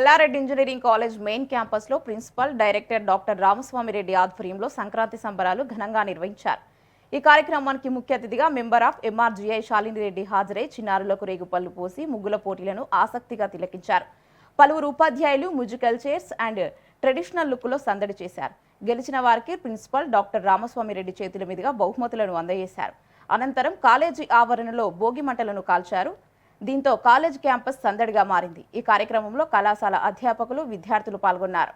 Yellareddy engineering college main campus లో principal director doctor రామస్వామిరెడ్డి ఆధ్వర్యంలో సంక్రాంతి సంబరాలు ఘనంగా నిర్వహించారు. ఈ కార్యక్రమానికి ముఖ్య అతిథిగా మెంబర్ ఆఫ్ ఎంఆర్జీఐ శాలిని రెడ్డి హాజరై చిన్నారులకు రేగుపళ్లు పోసి ముగ్గుల పోటీలను ఆసక్తిగా తిలకించారు. పలువురు ఉపాధ్యాయులు musical chairs and traditional look లో సందడి చేశారు. గెలిచిన వారికి ప్రిన్సిపల్ డాక్టర్ రామస్వామిరెడ్డి చేతుల మీదుగా బహుమతులను అందజేశారు. అనంతరం కాలేజీ ఆవరణలో భోగి మంటలను కాల్చారు. దీంతో కాలేజ్ క్యాంపస్ సందడిగా మారింది. ఈ కార్యక్రమంలో కళాశాల అధ్యాపకులు, విద్యార్థులు పాల్గొన్నారు.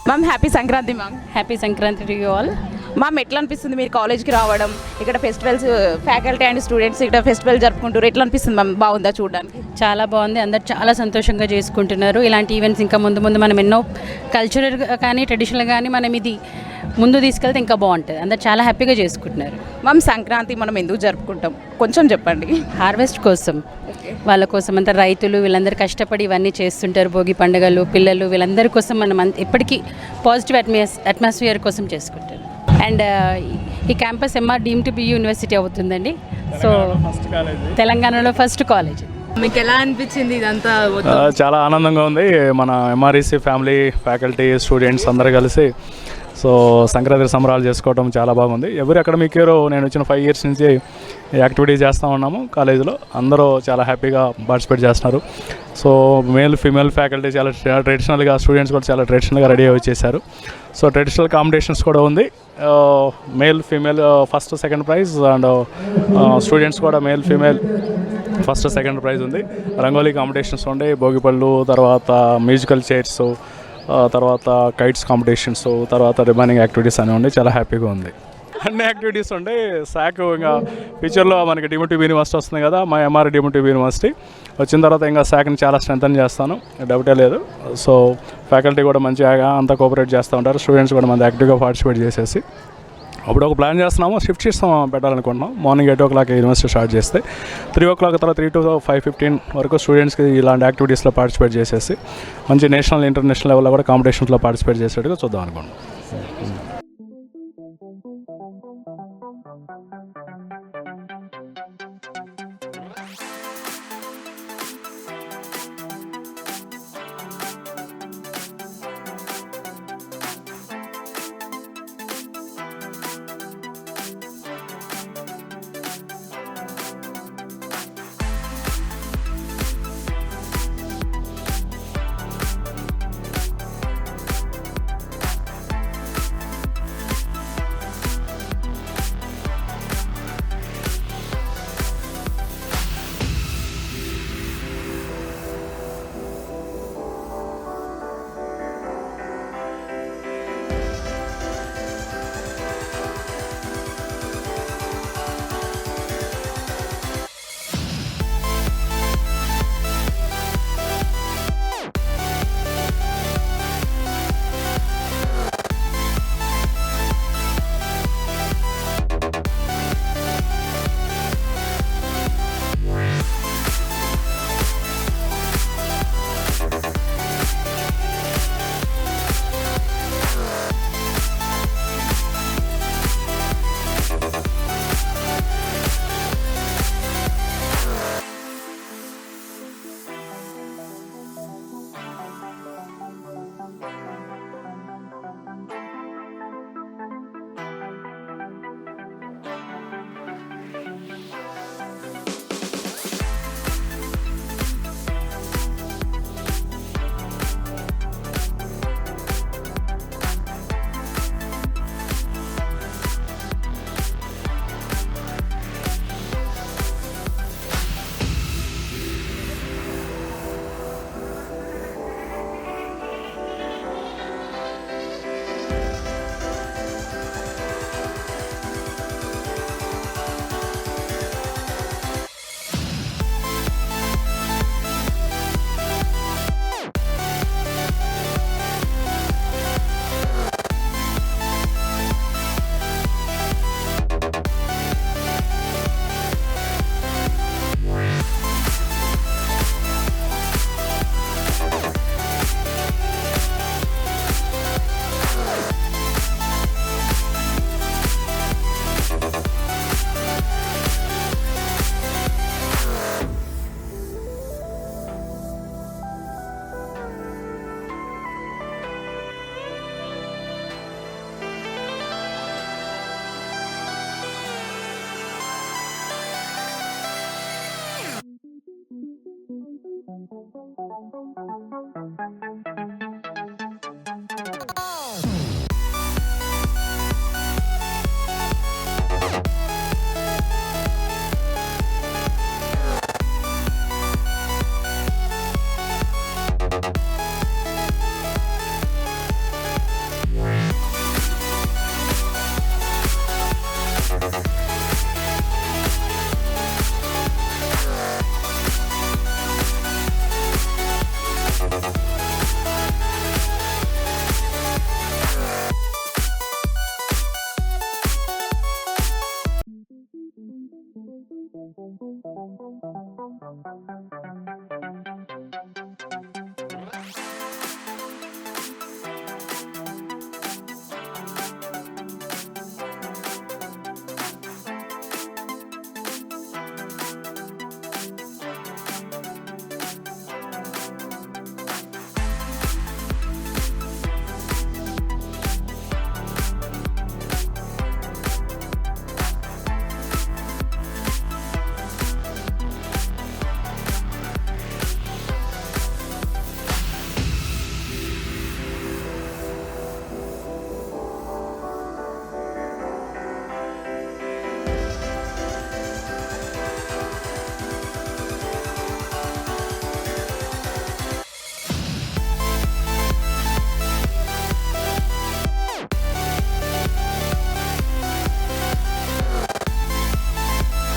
Ma'am happy Sankranti. Ma'am happy Sankranti to you all. Ma'am ఎట్లా అనిపిస్తుంది మీరు కాలేజ్కి రావడం, ఇక్కడ ఫెస్టివల్స్ ఫ్యాకల్టీ అండ్ స్టూడెంట్స్ ఇక్కడ ఫెస్టివల్ జరుపుకుంటారు, ఎట్లా అనిపిస్తుంది మ్యామ్? బాగుందా చూడడానికి? చాలా బాగుంది, అందరు చాలా సంతోషంగా చేసుకుంటున్నారు. ఇలాంటి ఈవెంట్స్ ఇంకా ముందు ముందు మనం ఎన్నో కల్చరల్ కానీ ట్రెడిషనల్ కానీ మనం ఇది ముందు తీసుకెళ్తే ఇంకా బాగుంటుంది. అందరు చాలా హ్యాపీగా చేసుకుంటున్నారు. మ్యామ్ సంక్రాంతి మనం ఎందుకు జరుపుకుంటాం కొంచెం చెప్పండి. హార్వెస్ట్ కోసం, వాళ్ళ కోసం అంతా రైతులు వీళ్ళందరూ కష్టపడి ఇవన్నీ చేస్తుంటారు. భోగి పండుగలు, పిల్లలు వీళ్ళందరి కోసం మనం ఎప్పటికీ పాజిటివ్ అట్మాస్ఫియర్ కోసం చేసుకుంటారు. అండ్ ఈ campus MR deemed to be university అవుతుందండి. సో తెలంగాణలో ఫస్ట్ కాలేజ్. మీకు ఎలా అనిపించింది ఇదంతా? చాలా ఆనందంగా ఉంది. మన ఎంఆర్ఈసీ ఫ్యామిలీ, ఫ్యాకల్టీ, స్టూడెంట్స్ అందరూ కలిసి సో సంక్రాంతి సంబరాలు చేసుకోవడం చాలా బాగుంది. ఎవరి అకాడమిక్ ఇయర్ నేను వచ్చిన 5 years నుంచి యాక్టివిటీ చేస్తూ ఉన్నాము కాలేజీలో. అందరూ చాలా హ్యాపీగా పార్టిసిపేట్ చేస్తున్నారు. సో మేల్ ఫీమేల్ ఫ్యాకల్టీ చాలా ట్రెడిషనల్గా, స్టూడెంట్స్ కూడా చాలా ట్రెడిషనల్గా రెడీ అయ్యి వచ్చేసారు. సో ట్రెడిషనల్ కాంపిటీషన్స్ కూడా ఉంది. Male female first second prize and students కూడా male female first second prize ఉంది. రంగోలీ కాంపిటీషన్స్ ఉండే, భోగిపళ్ళు, తర్వాత మ్యూజికల్ చైర్స్, తర్వాత కైట్స్ కాంపిటీషన్స్, తర్వాత రిమైనింగ్ యాక్టివిటీస్ అనేవి ఉండి చాలా హ్యాపీగా ఉంది. అన్ని యాక్టివిటీస్ ఉండే శాక్ ఇంకా ఫ్యూచర్లో మనకి డీమ్డ్ టు బి యూనివర్సిటీ వస్తుంది కదా, మా MR deemed to be university వచ్చిన తర్వాత ఇంకా శాక్ని చాలా స్ట్రెంథన్ చేస్తాను, డౌటే లేదు. సో ఫ్యాకల్టీ కూడా మంచిగా అంతా కోఆపరేట్ చేస్తూ ఉంటారు. స్టూడెంట్స్ కూడా మంచి యాక్టివ్గా పార్టిసిపేట్ చేసేసి అప్పుడు ఒక ప్లాన్ చేస్తున్నాము, షిఫ్ట్ సిస్టమ్ పెట్టాలనుకుంటున్నాం. మార్నింగ్ 8 o'clock యూనివర్సిటీ స్టార్ట్ చేస్తే 3 o'clock తర్వాత 3 to 5:15 వరకు స్టూడెంట్స్కి ఇలాంటి యాక్టివిటీస్లో పార్టిసిపేట్ చేసేసి మంచి నేషనల్, ఇంటర్నేషనల్ లెవెల్లో కూడా కాంపిటీషన్స్లో పార్టిసిపేట్ చేసేట్టుగా చూద్దాం అనుకుంటున్నాం.